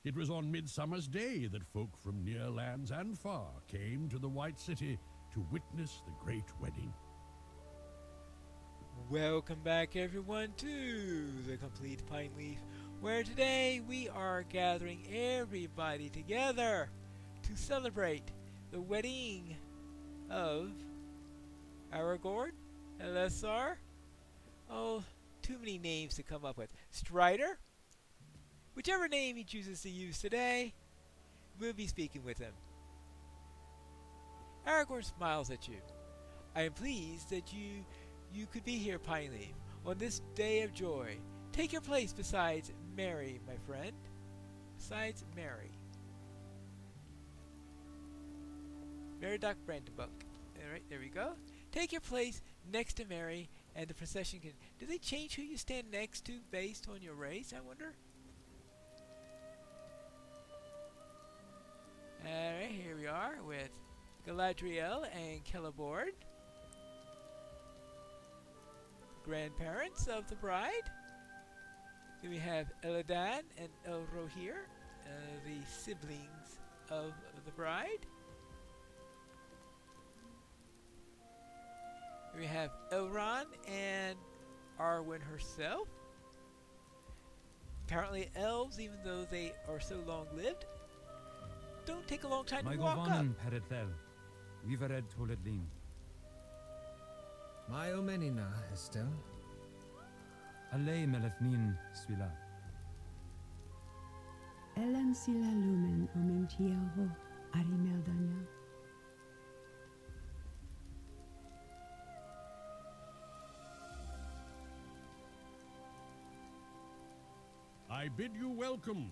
It was on Midsummer's Day that folk from near lands and far came to the White City to witness the great wedding. Welcome back everyone to the Complete Pineleaf, where today we are gathering everybody together to celebrate the wedding of Aragorn, Elessar, oh, too many names to come up with, Strider. Whichever name he chooses to use today, we'll be speaking with him. Aragorn smiles at you. I am pleased that you could be here, Pineleaf, on this day of joy. Take your place besides Mary, my friend. Besides Mary. Mary Doc Brandenbuck. Alright, there we go. Take your place next to Mary, and the procession can... Do they change who you stand next to based on your race, I wonder? Alright, here we are with Galadriel and Celeborn, grandparents of the bride. Then we have Elladan and Elrohir, the siblings of the bride. We have Elrond and Arwen herself. Apparently elves, even though they are so long-lived, don't take a long time to walk up. Vivered Toledlin. Maiomenina, Estelle. Alei Melethnin Swila. Ellen sila lumen omentiavo arimeldania. I bid you welcome.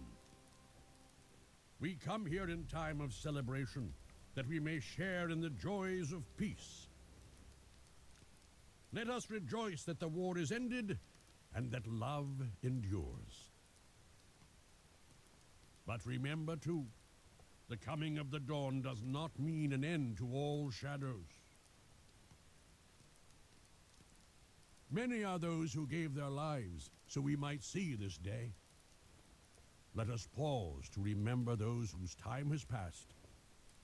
We come here in time of celebration, that we may share in the joys of peace. Let us rejoice that the war is ended, and that love endures. But remember, too, the coming of the dawn does not mean an end to all shadows. Many are those who gave their lives so we might see this day. Let us pause to remember those whose time has passed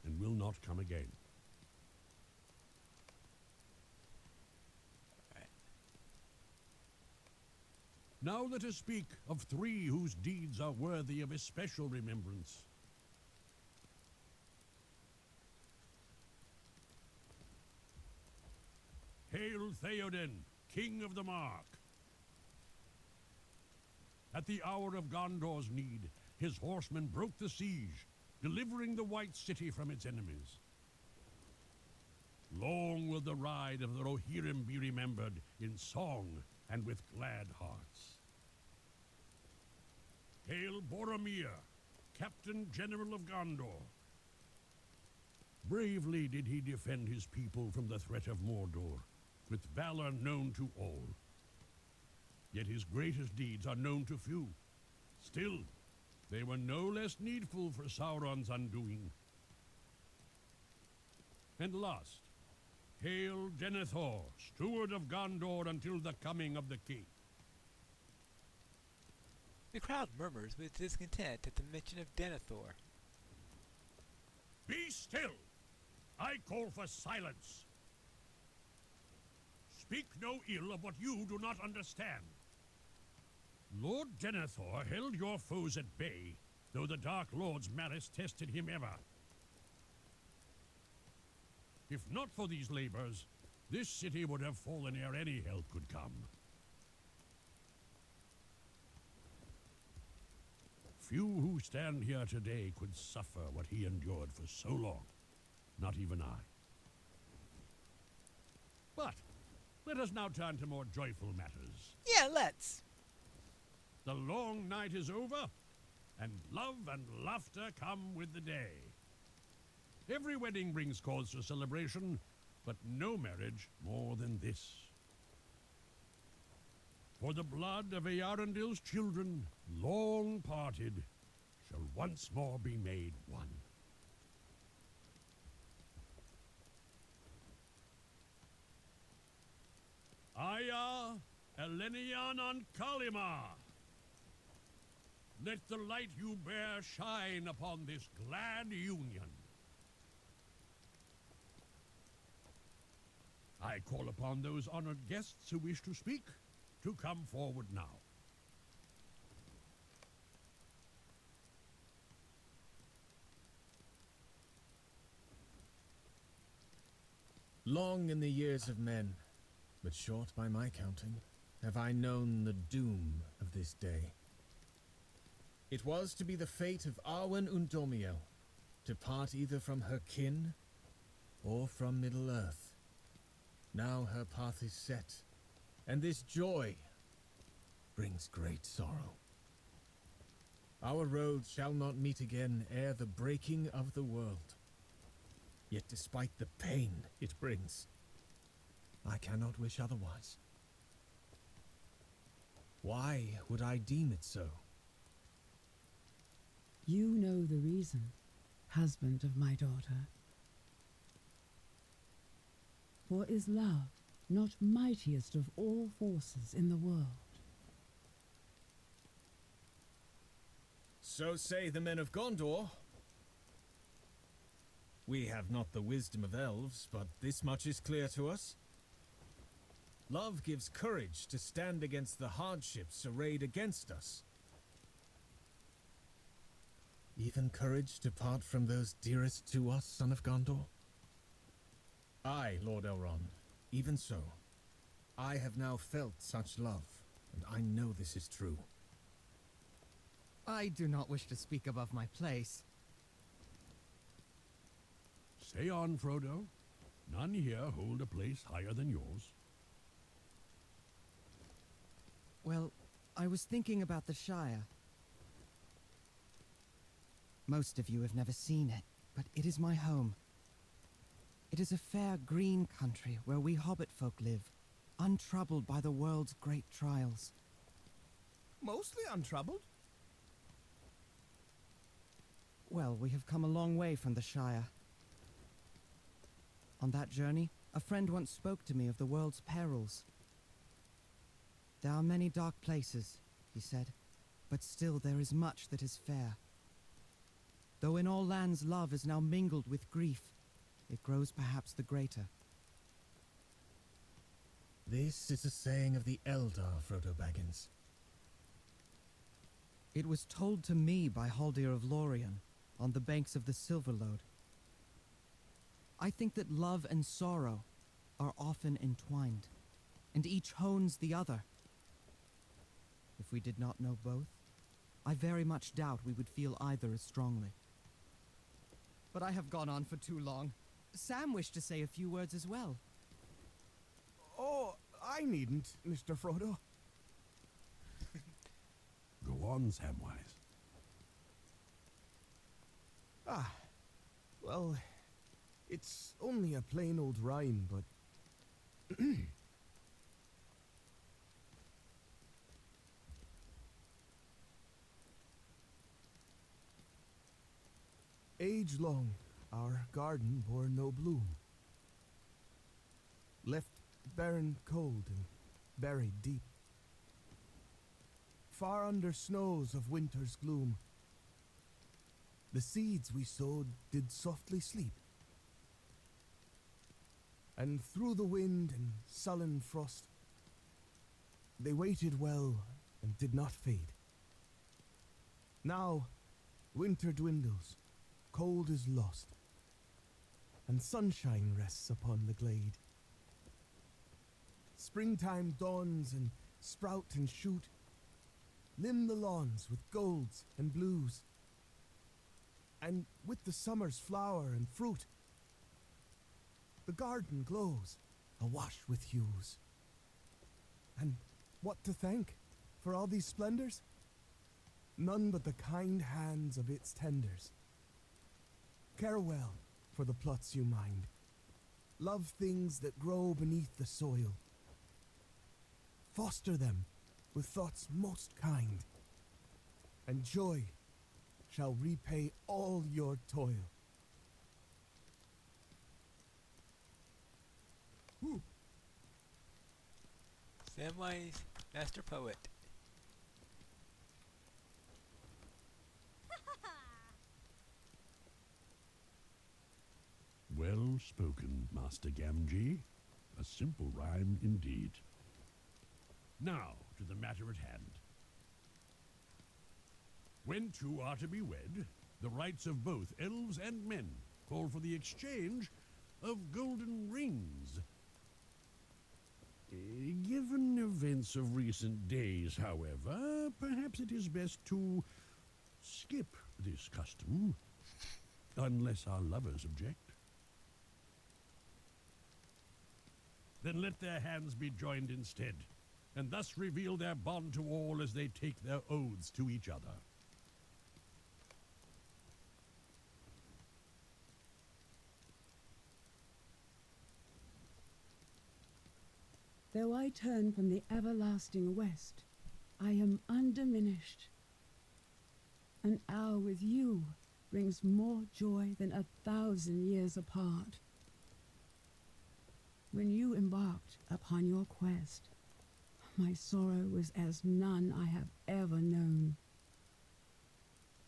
and will not come again. Now let us speak of three whose deeds are worthy of especial remembrance. Hail Theoden, King of the Mark! At the hour of Gondor's need, his horsemen broke the siege, delivering the White City from its enemies. Long will the ride of the Rohirrim be remembered in song and with glad hearts. Hail Boromir, Captain General of Gondor! Bravely did he defend his people from the threat of Mordor, with valor known to all. Yet his greatest deeds are known to few. Still, they were no less needful for Sauron's undoing. And last, hail Denethor, steward of Gondor until the coming of the king. The crowd murmurs with discontent at the mention of Denethor. Be still! I call for silence. Speak no ill of what you do not understand. Lord Denethor held your foes at bay, though the Dark Lord's malice tested him ever. If not for these labors, this city would have fallen ere any help could come. Few who stand here today could suffer what he endured for so long. Not even I. But let us now turn to more joyful matters. Yeah, let's. The long night is over, and love and laughter come with the day. Every wedding brings cause for celebration, but no marriage more than this. For the blood of Earendil's children, long parted, shall once more be made one. Aya Elenian on Kalimar. Let the light you bear shine upon this glad union. I call upon those honored guests who wish to speak to come forward now. Long in the years of men, but short by my counting, have I known the doom of this day. It was to be the fate of Arwen Undomiel, to part either from her kin or from Middle-earth. Now her path is set, and this joy brings great sorrow. Our roads shall not meet again ere the breaking of the world. Yet despite the pain it brings, I cannot wish otherwise. Why would I deem it so? You know the reason, husband of my daughter. For is love not mightiest of all forces in the world? So say the men of Gondor. We have not the wisdom of elves, but this much is clear to us. Love gives courage to stand against the hardships arrayed against us. Even courage to part from those dearest to us, son of Gondor? Aye, Lord Elrond, even so. I have now felt such love, and I know this is true. I do not wish to speak above my place. Say on, Frodo. None here hold a place higher than yours. Well, I was thinking about the Shire. Most of you have never seen it, but it is my home. It is a fair green country where we hobbit folk live, untroubled by the world's great trials. Mostly untroubled. Well, we have come a long way from the Shire. On that journey, a friend once spoke to me of the world's perils. There are many dark places, he said, but still there is much that is fair. Though in all lands love is now mingled with grief, it grows perhaps the greater. This is a saying of the Eldar, Frodo Baggins. It was told to me by Haldir of Lorien, on the banks of the Silverlode. I think that love and sorrow are often entwined, and each hones the other. If we did not know both, I very much doubt we would feel either as strongly. But I have gone on for too long. Sam wished to say a few words as well. Oh, I needn't, Mr. Frodo. Go on, Samwise. Well, it's only a plain old rhyme, but... Age long, our garden bore no bloom. Left barren cold and buried deep. Far under snows of winter's gloom, the seeds we sowed did softly sleep. And through the wind and sullen frost, they waited well and did not fade. Now, winter dwindles, cold is lost, and sunshine rests upon the glade. Springtime dawns and sprout and shoot, limn the lawns with golds and blues. And with the summer's flower and fruit, the garden glows, awash with hues. And what to thank for all these splendors? None but the kind hands of its tenders. Care well for the plots you mind. Love things that grow beneath the soil. Foster them with thoughts most kind, and joy shall repay all your toil. Samwise, Master Poet. Well spoken, Master Gamgee. A simple rhyme indeed. Now, to the matter at hand. When two are to be wed, the rights of both elves and men call for the exchange of golden rings. Given events of recent days, however, perhaps it is best to skip this custom, unless our lovers object. Then let their hands be joined instead, and thus reveal their bond to all as they take their oaths to each other. Though I turn from the everlasting west, I am undiminished. An hour with you brings more joy than 1,000 years apart. When you embarked upon your quest, my sorrow was as none I have ever known.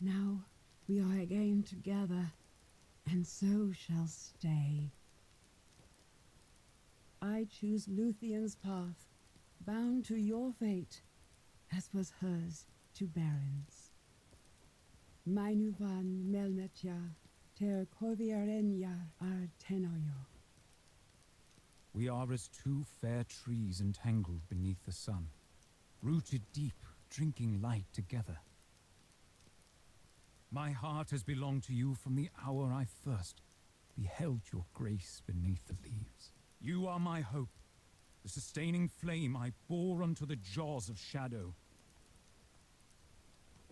Now we are again together, and so shall stay. I choose Luthien's path, bound to your fate, as was hers to Baron's. Mainuvan melmetja ter corviarenyar artenoyo. We are as two fair trees entangled beneath the sun, rooted deep, drinking light together. My heart has belonged to you from the hour I first beheld your grace beneath the leaves. You are my hope, the sustaining flame I bore unto the jaws of shadow.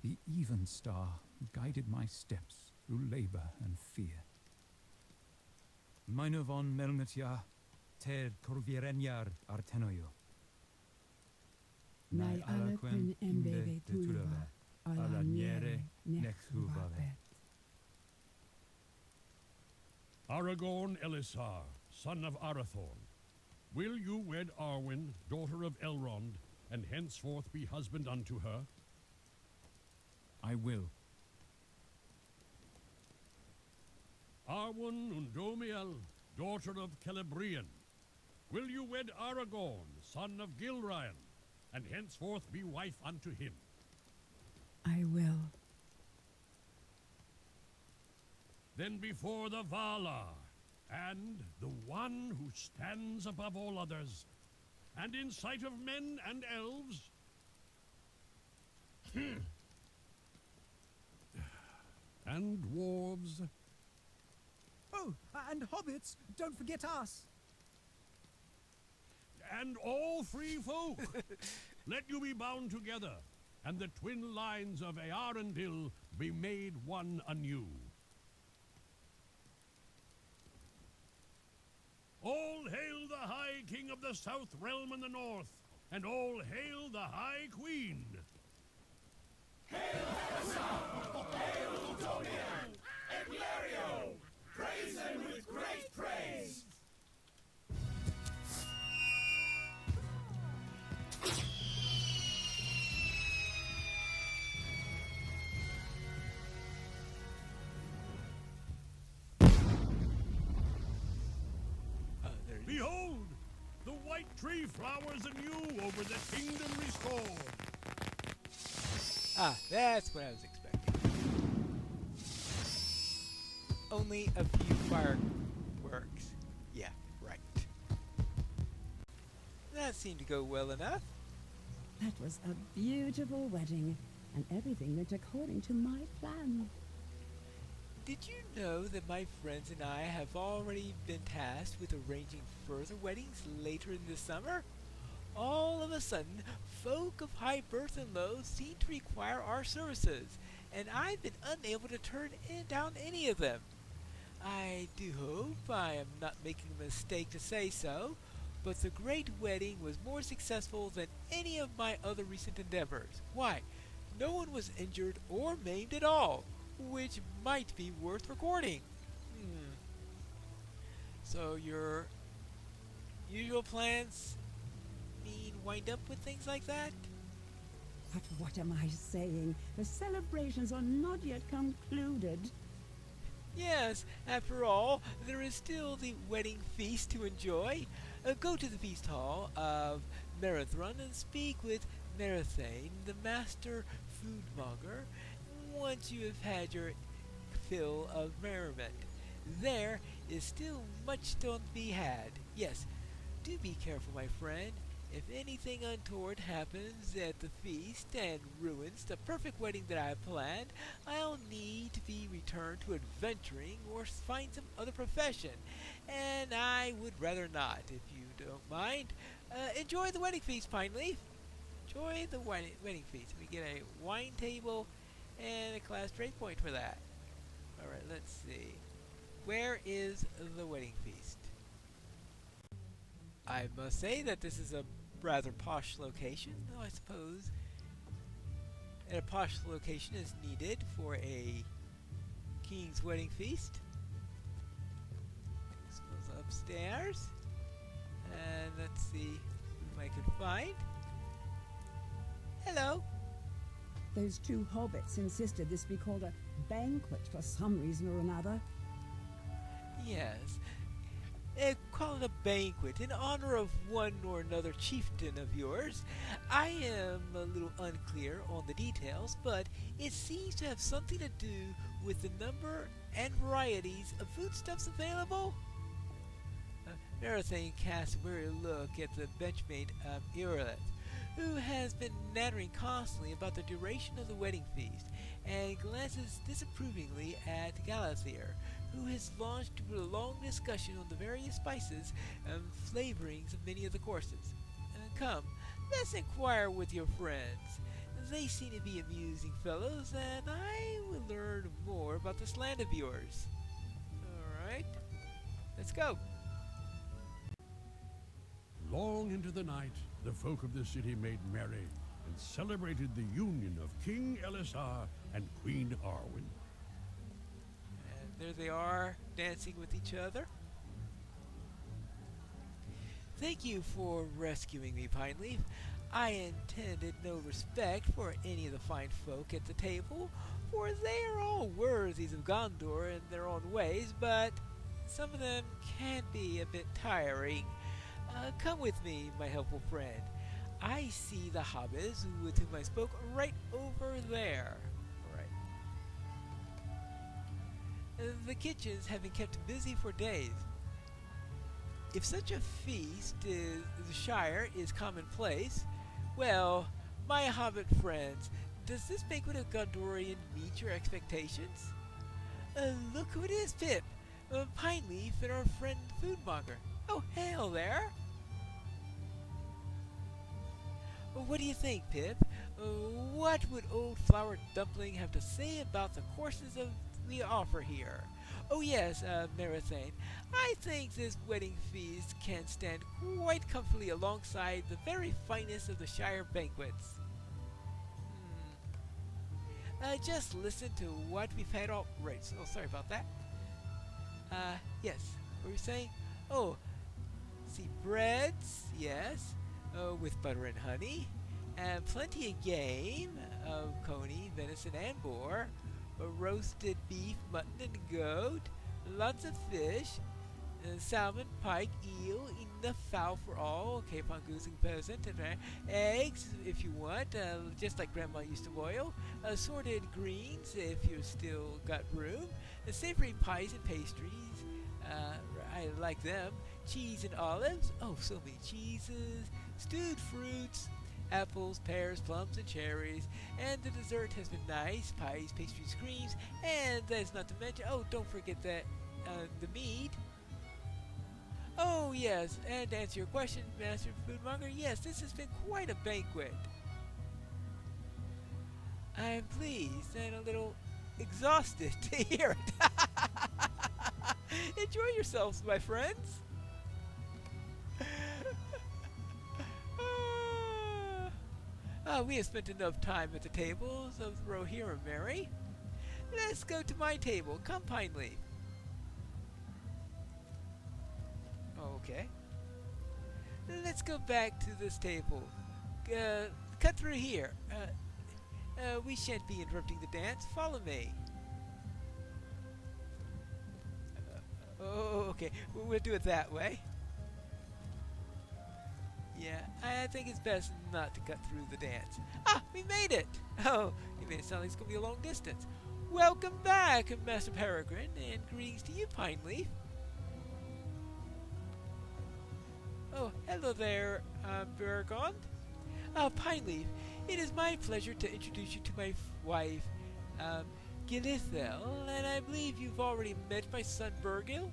The even star who guided my steps through labor and fear. Meine von Melmetja, ter corvirenyar artenoyo. Nai alaquin embeve tulva, alaniere nexuvavet. Aragorn Elisar, son of Arathorn, will you wed Arwen, daughter of Elrond, and henceforth be husband unto her? I will. Arwen Undomiel, daughter of Celebrian, will you wed Aragorn, son of Gilraen, and henceforth be wife unto him? I will. Then before the Valar, and the one who stands above all others, and in sight of men and elves, and dwarves, Oh, and hobbits, don't forget us. and all free folk, let you be bound together, and the twin lines of Earendil be made one anew. All hail the High King of the South Realm and the North, and all hail the High Queen. There you go. Behold, the white tree flowers anew over the kingdom restored. Ah, that's what I was expecting. Only a few fireworks. Yeah, right. That seemed to go well enough. That was a beautiful wedding, and everything went according to my plan. Did you know that my friends and I have already been tasked with arranging further weddings later in the summer? All of a sudden, folk of high birth and low seem to require our services, and I've been unable to turn down any of them. I do hope I am not making a mistake to say so, but the great wedding was more successful than any of my other recent endeavors. Why, no one was injured or maimed at all, which might be worth recording. So your usual plans mean wind up with things like that? But what am I saying? The celebrations are not yet concluded. Yes, after all, there is still the wedding feast to enjoy. Go to the feast hall of Marathon and speak with Marathane, the master foodmonger, once you have had your fill of merriment. There is still much to be had. Yes, do be careful, my friend. If anything untoward happens at the feast and ruins the perfect wedding that I have planned, I'll need to be returned to adventuring or find some other profession. And I would rather not, if you don't mind. Enjoy the wedding feast, Pineleaf. Enjoy the wedding feast. We get a wine table and a class trade point for that. Alright, let's see. Where is the wedding feast? I must say that this is a rather posh location, though I suppose a posh location is needed for a king's wedding feast. This goes upstairs, and let's see whom I can find. Hello. Those two hobbits insisted this be called a banquet for some reason or another. Yes. Call it a banquet in honor of one or another chieftain of yours. I am a little unclear on the details, but it seems to have something to do with the number and varieties of foodstuffs available. Marathane casts a weary look at the benchmate Irileth, who has been nattering constantly about the duration of the wedding feast, and glances disapprovingly at Galathier, who has launched into a long discussion on the various spices and flavorings of many of the courses. Come, let's inquire with your friends. They seem to be amusing fellows, and I will learn more about this land of yours. Alright, let's go. Long into the night, the folk of the city made merry and celebrated the union of King Elisar and Queen Arwen. And there they are, dancing with each other. Thank you for rescuing me, Pineleaf. I intended no respect for any of the fine folk at the table, for they are all worthies of Gondor in their own ways, but some of them can be a bit tiring. Come with me, my helpful friend. I see the hobbits with whom I spoke right over there. The kitchens have been kept busy for days. If such a feast in the Shire is commonplace, well, my hobbit friends, does this banquet of Gondorian meet your expectations? Look who it is, Pip! Pineleaf and our friend Foodmonger. Oh, hail there! What do you think, Pip? What would old Flower Dumpling have to say about the courses we offer here? Oh yes, Marathane, I think this wedding feast can stand quite comfortably alongside the very finest of the Shire banquets. Just listen to what we've had all... Right, so sorry about that. Yes, what were you saying? Oh, see, breads, yes, with butter and honey, and plenty of game, coney, venison, and boar, roasted beef, mutton, and goat, lots of fish, salmon, pike, eel, enough fowl for all, capon, goose, and pheasant, and eggs if you want, just like Grandma used to boil, assorted greens if you've still got room, savory pies and pastries, I like them, cheese and olives, oh so many cheeses, stewed fruits, apples, pears, plums, and cherries, and the dessert has been nice, pies, pastries, creams, and that's not to mention, oh don't forget that, the mead. Oh yes, and to answer your question, Master Foodmonger, yes, this has been quite a banquet. I am pleased and a little exhausted to hear it. Enjoy yourselves, my friends. We have spent enough time at the tables of Rohirrim and Merry. Let's go to my table. Come, Pineleaf. Okay. Let's go back to this table. Cut through here. We shan't be interrupting the dance. Follow me. Oh, okay. We'll do it that way. Yeah, I think it's best not to cut through the dance. Ah, we made it! Oh, you made it sound like it's going to be a long distance. Welcome back, Master Peregrine, and greetings to you, Pineleaf. Oh, hello there, Bergond. Pineleaf, it is my pleasure to introduce you to my wife, Gilithel, and I believe you've already met my son, Bergil.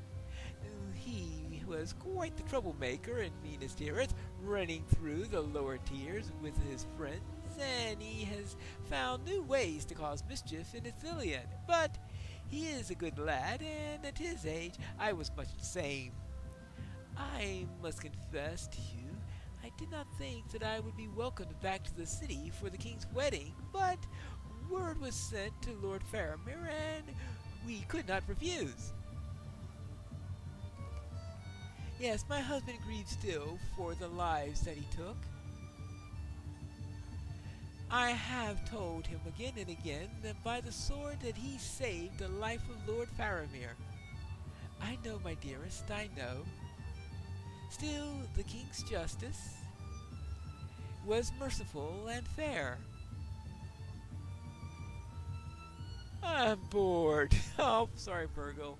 He was quite the troublemaker in Minas Tirith, running through the lower tiers with his friends, and he has found new ways to cause mischief in Ithilien. But he is a good lad, and at his age, I was much the same. I must confess to you, I did not think that I would be welcomed back to the city for the king's wedding, but word was sent to Lord Faramir, and we could not refuse. Yes, my husband grieves still for the lives that he took. I have told him again and again that by the sword that he saved the life of Lord Faramir. I know, my dearest, I know. Still, the king's justice was merciful and fair. I'm bored. Oh, sorry, Virgil.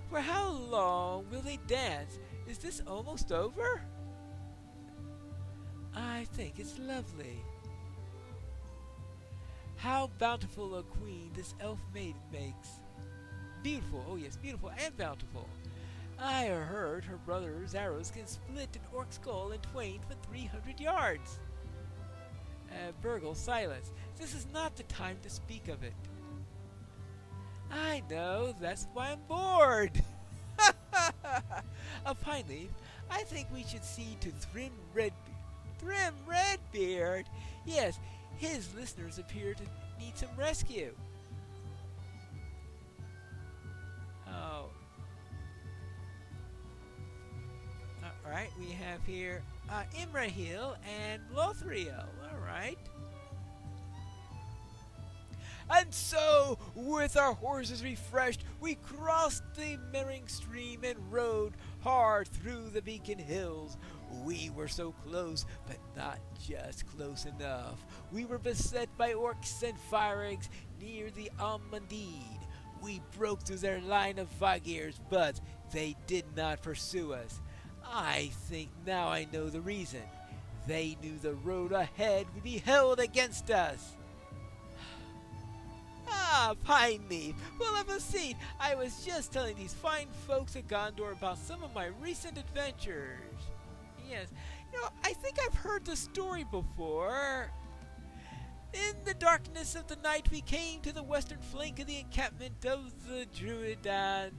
For how long will they dance? Is this almost over? I think it's lovely. How bountiful a queen this elf maiden makes. Beautiful, oh yes, beautiful and bountiful. I heard her brother's arrows can split an orc skull in twain from 300 yards. Virgil, silence. This is not the time to speak of it. I know, that's why I'm bored. Pineleaf, I think we should see to Thrym Redbeard. Yes, his listeners appear to need some rescue. Oh. Alright, we have here Imrahil and Lothriel. Alright. And so, with our horses refreshed, we crossed the Mering stream and rode hard through the Beacon Hills. We were so close, but not just close enough. We were beset by orcs and fireeggs near the Almandide. We broke through their line of Vagirs, but they did not pursue us. I think now I know the reason. They knew the road ahead would be held against us. Pineleaf, we'll have a seat. I was just telling these fine folks at Gondor about some of my recent adventures. Yes, I think I've heard the story before. In the darkness of the night, we came to the western flank of the encampment of the Druidan.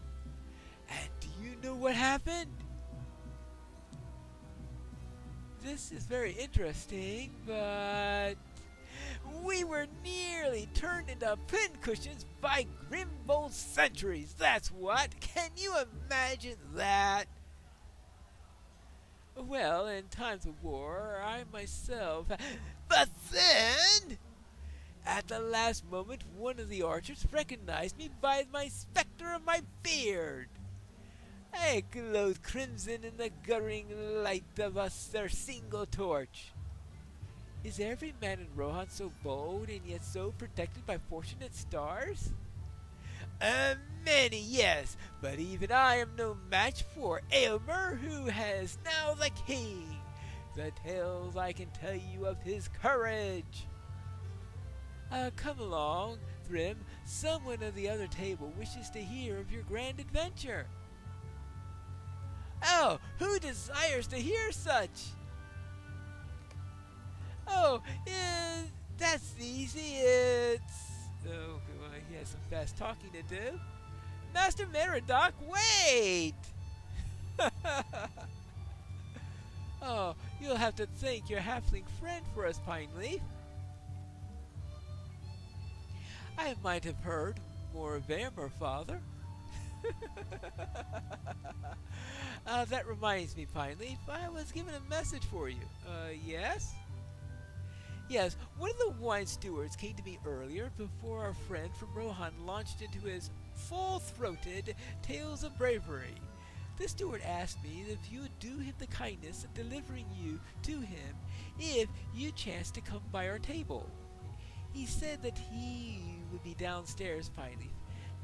And do you know what happened? This is very interesting, but we were nearly turned into pincushions by Grimbold sentries. That's what. Can you imagine that? Well, in times of war, I myself... But then, at the last moment, one of the archers recognized me by my specter of my beard. I glowed crimson in the guttering light of their single torch. Is every man in Rohan so bold and yet so protected by fortunate stars? Many, yes, but even I am no match for Aylmer, who has now the king. The tales I can tell you of his courage. Come along, Thrym. Someone at the other table wishes to hear of your grand adventure. Oh, who desires to hear such? Oh, that's easy. He has some fast talking to do. Master Meridoc, wait! Oh, you'll have to thank your halfling friend for us, Pineleaf. I might have heard more of Aylmer, father. That reminds me, Pineleaf, I was given a message for you. Yes? Yes, one of the wine stewards came to me earlier before our friend from Rohan launched into his full-throated tales of bravery. The steward asked me if you would do him the kindness of delivering you to him if you chanced to come by our table. He said that he would be downstairs, Pineleaf.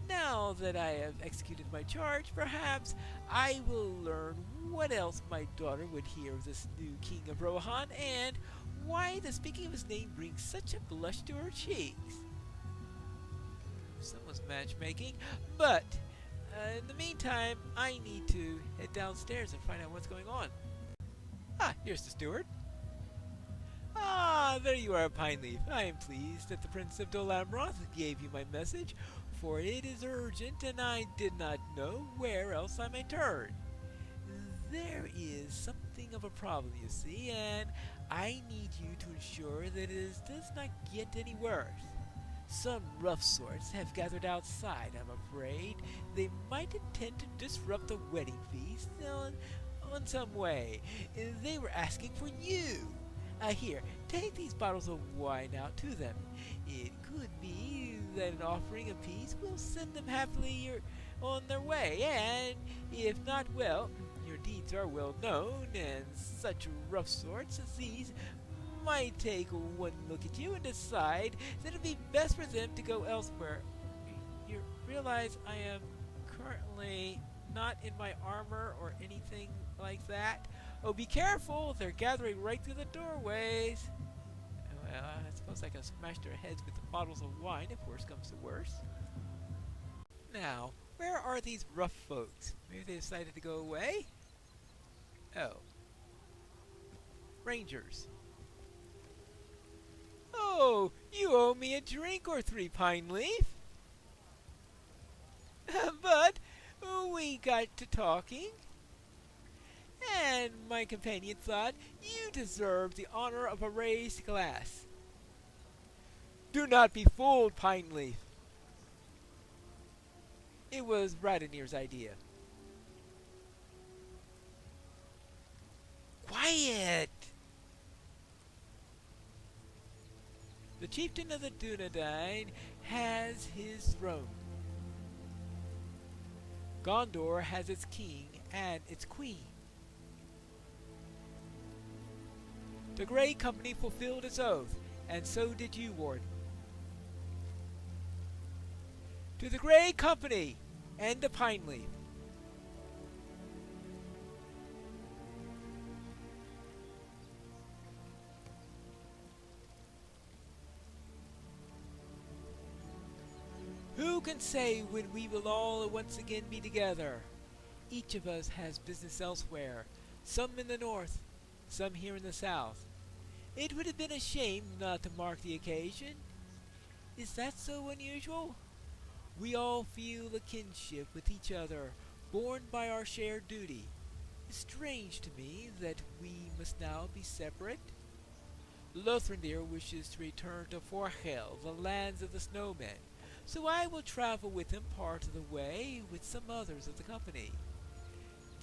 Now that I have executed my charge, perhaps I will learn what else my daughter would hear of this new king of Rohan, and why the speaking of his name brings such a blush to her cheeks. Someone's matchmaking, but in the meantime, I need to head downstairs and find out what's going on. Ah, here's the steward. Ah, there you are, Pineleaf. I am pleased that the Prince of Dol Amroth gave you my message, for it is urgent, and I did not know where else I may turn. There is something of a problem, you see, and I need you to ensure that it does not get any worse. Some rough sorts have gathered outside, I'm afraid. They might intend to disrupt the wedding feast on some way. They were asking for you. Here, take these bottles of wine out to them. It could be that an offering apiece will send them happily on their way, and if not, well, your deeds are well known, and such rough sorts as these might take one look at you and decide that it would be best for them to go elsewhere. You realize I am currently not in my armor or anything like that? Oh, be careful! They're gathering right through the doorways. Well, I suppose I can smash their heads with the bottles of wine if worse comes to worse. Now, where are these rough folks? Maybe they decided to go away? Oh. Rangers. Oh, you owe me a drink or three, Pineleaf. But we got to talking, and my companion thought you deserved the honor of a raised glass. Do not be fooled, Pineleaf. It was Radomir's idea. Quiet! The chieftain of the Dunedain has his throne. Gondor has its king and its queen. The Grey Company fulfilled its oath, and so did you, Warden. To the Grey Company and the Pineleaf. Who can say when we will all once again be together? Each of us has business elsewhere, some in the north, some here in the south. It would have been a shame not to mark the occasion. Is that so unusual? We all feel a kinship with each other, borne by our shared duty. It's strange to me that we must now be separate. Lothrindir wishes to return to Forhel, the lands of the snowmen, so I will travel with him part of the way with some others of the company.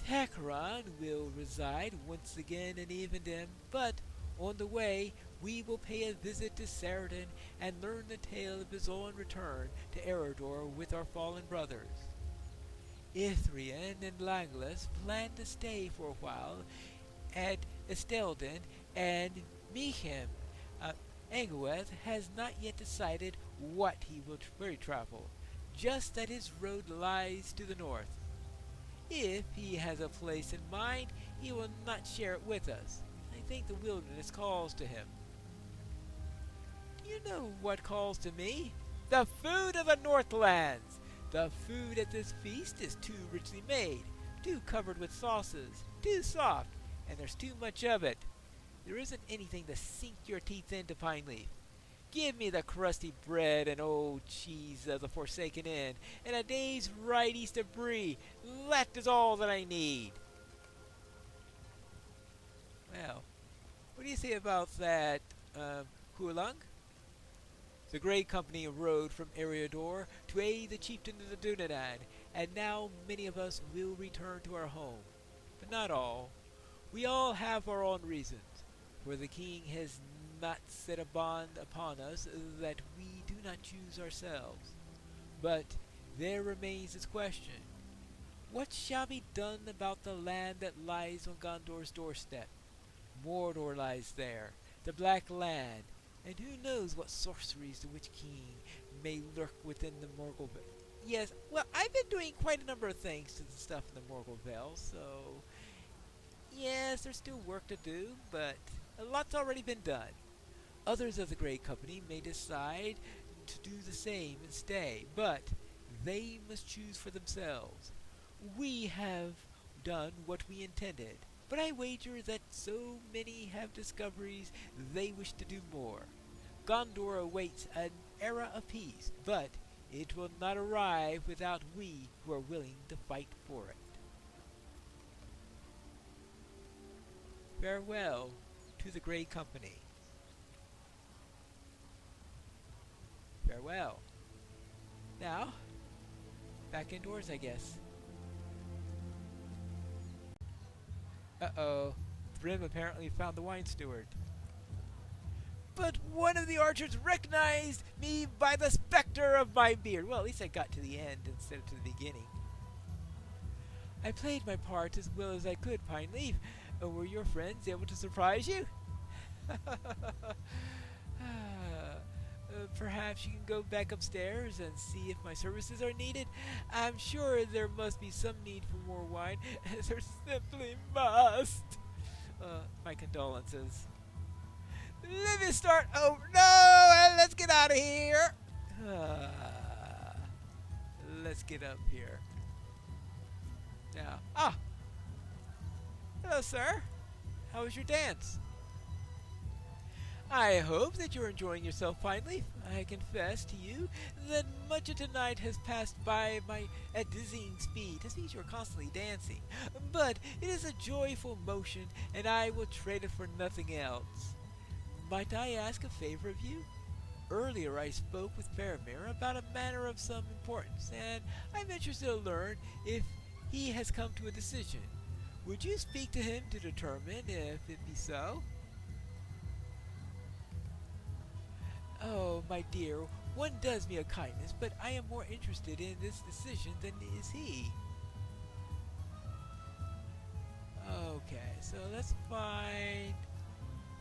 Takaran will reside once again in Evendim, but on the way we will pay a visit to Saradin and learn the tale of his own return to Eredor with our fallen brothers. Ithrian and Langlas plan to stay for a while at Esteldin and Mechem. Angueth has not yet decided what he will travel, just that his road lies to the north. If he has a place in mind, he will not share it with us. I think the wilderness calls to him. You know what calls to me? The food of the Northlands! The food at this feast is too richly made, too covered with sauces, too soft, and there's too much of it. There isn't anything to sink your teeth into, Pineleaf. Give me the crusty bread and old cheese of the Forsaken Inn, and a day's ride east of Bree. That is all that I need. Well, what do you say about that, Hulung? The Grey Company rode from Eriador to aid the chieftain of the Dunedain, and now many of us will return to our home. But not all. We all have our own reasons, for the king has not set a bond upon us that we do not choose ourselves. But there remains this question. What shall be done about the land that lies on Gondor's doorstep? Mordor lies there, the Black Land, and who knows what sorceries the Witch King may lurk within the Morgul Vale. Yes, well, I've been doing quite a number of things to the stuff in the Morgul Vale, so yes, there's still work to do, but a lot's already been done. Others of the Grey Company may decide to do the same and stay, but they must choose for themselves. We have done what we intended, but I wager that so many have discoveries they wish to do more. Gondor awaits an era of peace, but it will not arrive without we who are willing to fight for it. Farewell to the Grey Company. Farewell. Now, back indoors, I guess. Uh-oh. Thrym apparently found the wine steward. But one of the archers recognized me by the specter of my beard. Well, at least I got to the end instead of to the beginning. I played my part as well as I could, Pineleaf. Were your friends able to surprise you? Perhaps you can go back upstairs and see if my services are needed. I'm sure there must be some need for more wine. There simply must. My condolences. Let me start. Oh no! Let's get out of here. Let's get up here. Now. Ah. Hello, sir. How was your dance? I hope that you're enjoying yourself, Pineleaf. I confess to you that much of tonight has passed by at dizzying speed. This means you're constantly dancing. But it is a joyful motion, and I will trade it for nothing else. Might I ask a favor of you? Earlier I spoke with Faramir about a matter of some importance, and I'm interested to learn if he has come to a decision. Would you speak to him to determine if it be so? Oh, my dear, one does me a kindness, but I am more interested in this decision than is he. Okay, so let's find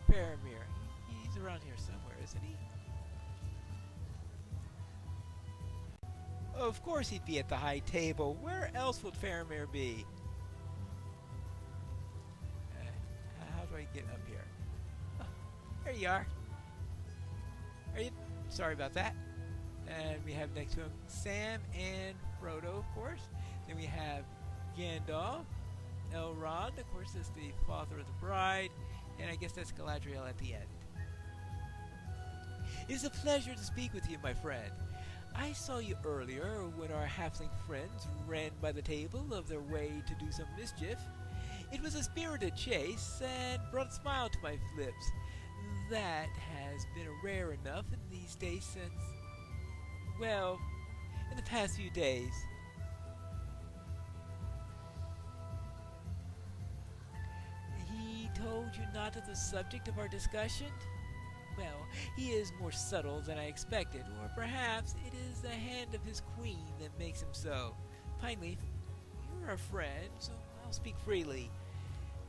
Faramir. He's around here somewhere, isn't he? Of course he'd be at the high table. Where else would Faramir be? How do I get up here? Oh, there you are. Are you? Sorry about that. And we have next to him Sam and Frodo, of course. Then we have Gandalf. Elrond, of course, is the father of the bride. And I guess that's Galadriel at the end. It is a pleasure to speak with you, my friend. I saw you earlier when our halfling friends ran by the table of their way to do some mischief. It was a spirited chase and brought a smile to my lips. That has been rare enough in these days since, well, in the past few days. He told you not of the subject of our discussion? Well, he is more subtle than I expected, or perhaps it is the hand of his queen that makes him so. Pineleaf, you're a friend, so I'll speak freely.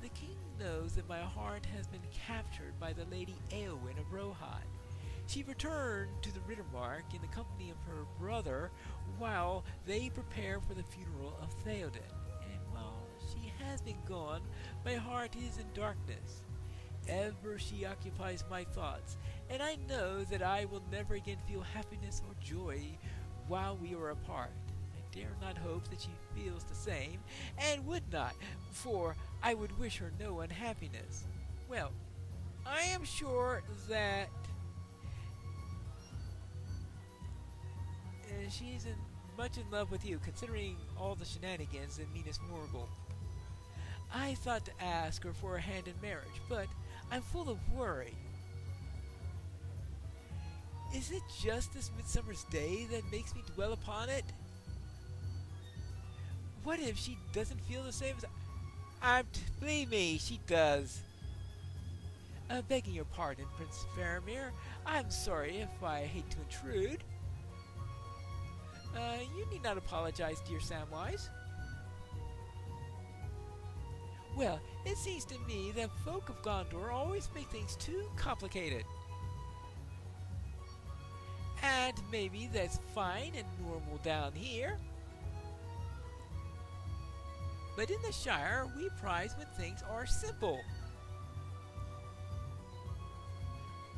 The king knows that my heart has been captured by the Lady Eowyn of Rohan. She returned to the Rittermark in the company of her brother while they prepare for the funeral of Theoden. And while she has been gone, my heart is in darkness. Ever she occupies my thoughts, and I know that I will never again feel happiness or joy while we are apart. I dare not hope that she feels the same, and would not, for I would wish her no unhappiness. Well, I am sure that she's much in love with you, considering all the shenanigans in Minas Morgul. I thought to ask her for a hand in marriage, but I'm full of worry. Is it just this Midsummer's Day that makes me dwell upon it? What if she doesn't feel the same as believe me, she does. Begging your pardon, Prince Faramir, I'm sorry if I hate to intrude. You need not apologize, dear Samwise. Well, it seems to me that folk of Gondor always make things too complicated. And maybe that's fine and normal down here. But in the Shire, we prize when things are simple.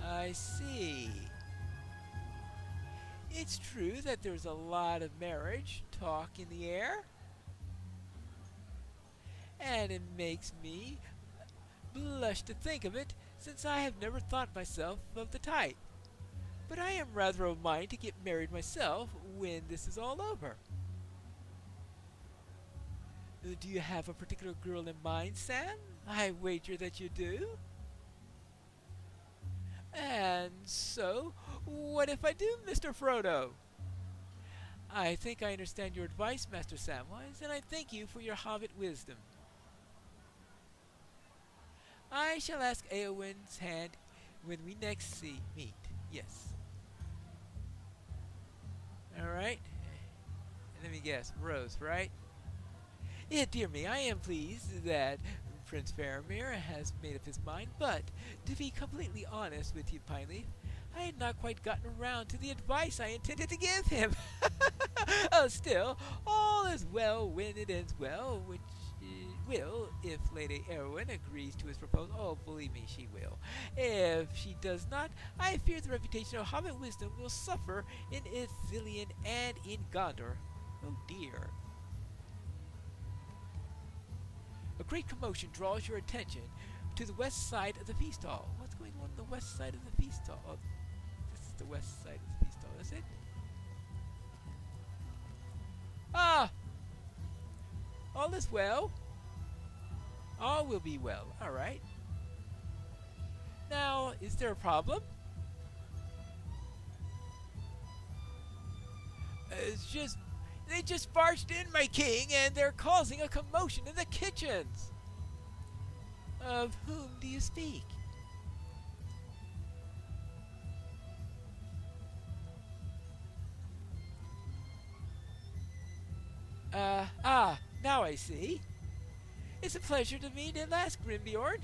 I see. It's true that there's a lot of marriage talk in the air. And it makes me blush to think of it, since I have never thought myself of the type. But I am rather of mind to get married myself when this is all over. Do you have a particular girl in mind, Sam? I wager that you do. And so, what if I do, Mr. Frodo? I think I understand your advice, Master Samwise, and I thank you for your hobbit wisdom. I shall ask Eowyn's hand when we next meet. Yes. Alright. Let me guess. Rose, right? Yeah, dear me, I am pleased that Prince Faramir has made up his mind, but to be completely honest with you, Pineleaf, I had not quite gotten around to the advice I intended to give him. Still, all is well when it ends well, which will if Lady Eowyn agrees to his proposal. Oh, believe me, she will. If she does not, I fear the reputation of hobbit wisdom will suffer in Ithilien and in Gondor. Oh dear. A great commotion draws your attention to the west side of the feast hall. What's going on the west side of the feast hall? Oh, this is the west side of the feast hall, is it? Ah! All is well. All will be well. Alright. Now, is there a problem? It's just... They just barged in, my king, and they're causing a commotion in the kitchens. Of whom do you speak? Now I see. It's a pleasure to meet at last, Grimbeorn.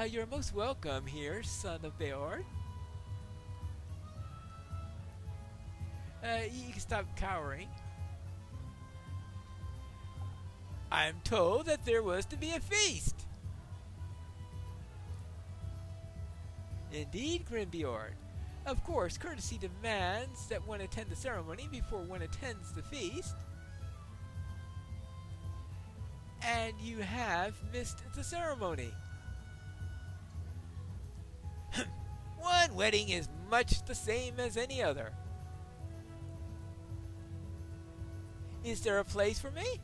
You're most welcome here, son of Beorn. You can stop cowering. I'm told that there was to be a feast. Indeed, Grimbeorn. Of course, courtesy demands that one attend the ceremony before one attends the feast. And you have missed the ceremony. One wedding is much the same as any other. Is there a place for me?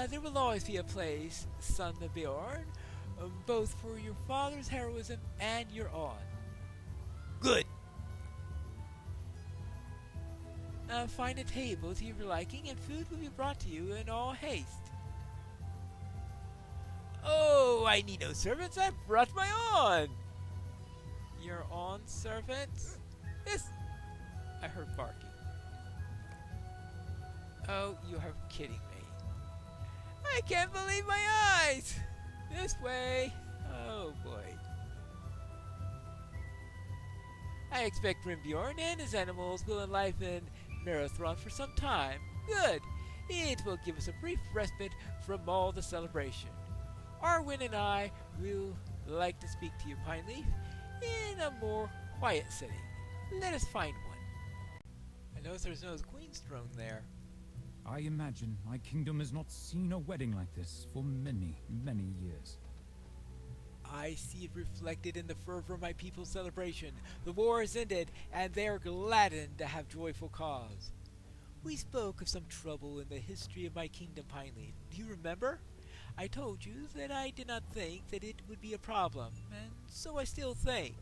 There will always be a place, son of Beorn, both for your father's heroism and your own. Good! Find a table to your liking, and food will be brought to you in all haste. Oh, I need no servants, I've brought my own! Your own servants? Yes, I heard barking. Oh, you are kidding me. I can't believe my eyes! This way! Oh boy. I expect Grimbeorn and his animals will enliven Marathon for some time. Good! It will give us a brief respite from all the celebration. Arwen and I will like to speak to you, Pineleaf, in a more quiet setting. Let us find one. I notice there's no queen's throne there. I imagine my kingdom has not seen a wedding like this for many, many years. I see it reflected in the fervor of my people's celebration. The war is ended, and they are gladdened to have joyful cause. We spoke of some trouble in the history of my kingdom, Pineleaf. Do you remember? I told you that I did not think that it would be a problem, and so I still think.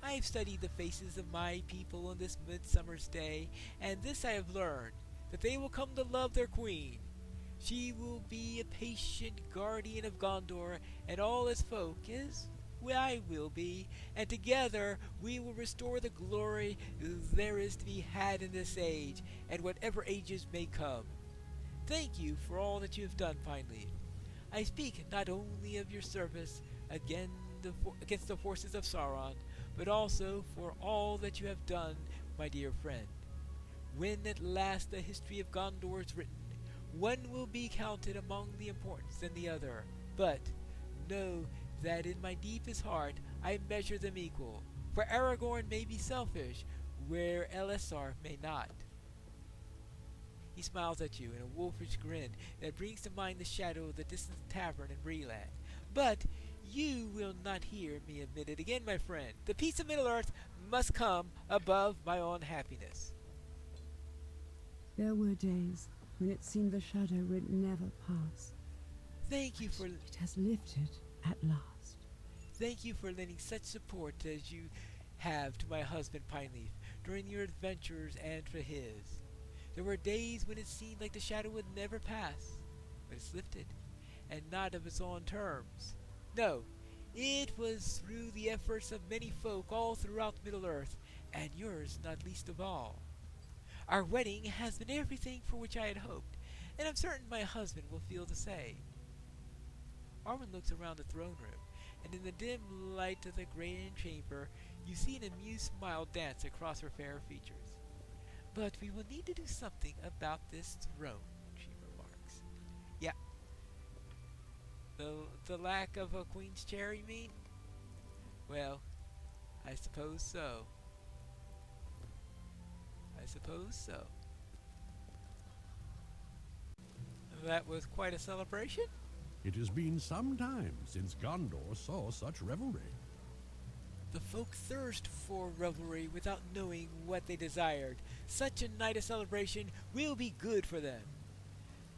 I have studied the faces of my people on this Midsummer's day, and this I have learned, that they will come to love their queen. She will be a patient guardian of Gondor and all its folk, as I will be, and together we will restore the glory there is to be had in this age, and whatever ages may come. Thank you for all that you have done, Pineleaf. I speak not only of your service against the forces of Sauron, but also for all that you have done, my dear friend. When at last the history of Gondor is written, one will be counted among the important than the other. But know that in my deepest heart I measure them equal, for Aragorn may be selfish, where Elessar may not. He smiles at you in a wolfish grin that brings to mind the shadow of the distant tavern in Breland. But you will not hear me admit it again, my friend. The peace of Middle-earth must come above my own happiness. There were days when it seemed the shadow would never pass. Thank you for It has lifted at last. Thank you for lending such support as you have to my husband Pineleaf during your adventures and for his. There were days when it seemed like the shadow would never pass, but it's lifted, and not of its own terms. No, it was through the efforts of many folk all throughout Middle-earth, and yours not least of all. Our wedding has been everything for which I had hoped, and I'm certain my husband will feel the same. Arwen looks around the throne room, and in the dim light of the grand chamber, you see an amused smile dance across her fair features. But we will need to do something about this throne, she remarks. Yeah. The lack of a queen's chair, you mean? Well, I suppose so. I suppose so. That was quite a celebration. It has been some time since Gondor saw such revelry. The folk thirst for revelry without knowing what they desired. Such a night of celebration will be good for them.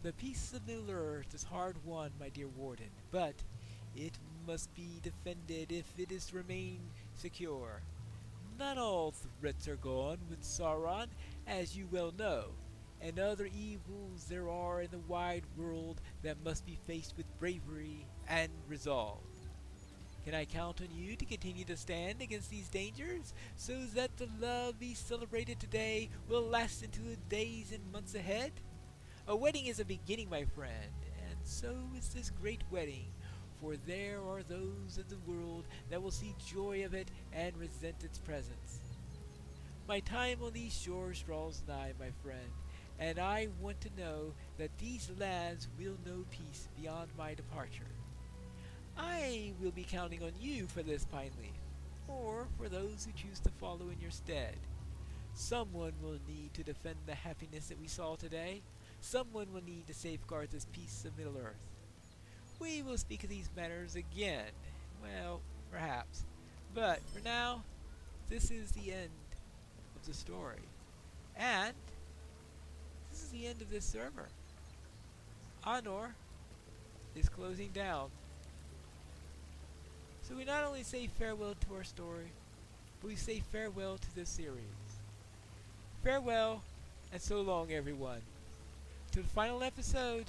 The peace of Middle-earth is hard won, my dear warden, but it must be defended if it is to remain secure. Not all threats are gone with Sauron, as you well know, and other evils there are in the wide world that must be faced with bravery and resolve. Can I count on you to continue to stand against these dangers, so that the love we celebrated today will last into the days and months ahead? A wedding is a beginning, my friend, and so is this great wedding, for there are those in the world that will see joy of it and resent its presence. My time on these shores draws nigh, my friend, and I want to know that these lands will know peace beyond my departure. I will be counting on you for this, Pineleaf, or for those who choose to follow in your stead. Someone will need to defend the happiness that we saw today. Someone will need to safeguard this peace of Middle-earth. We will speak of these matters again. Well, perhaps. But for now, this is the end of the story. And this is the end of this server. Anor is closing down. So we not only say farewell to our story, but we say farewell to this series. Farewell, and so long, everyone, to the final episode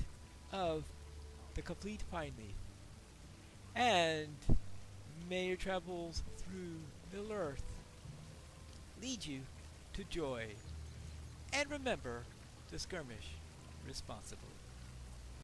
of The Complete Pineleaf. And may your travels through Middle-earth lead you to joy. And remember to skirmish responsibly.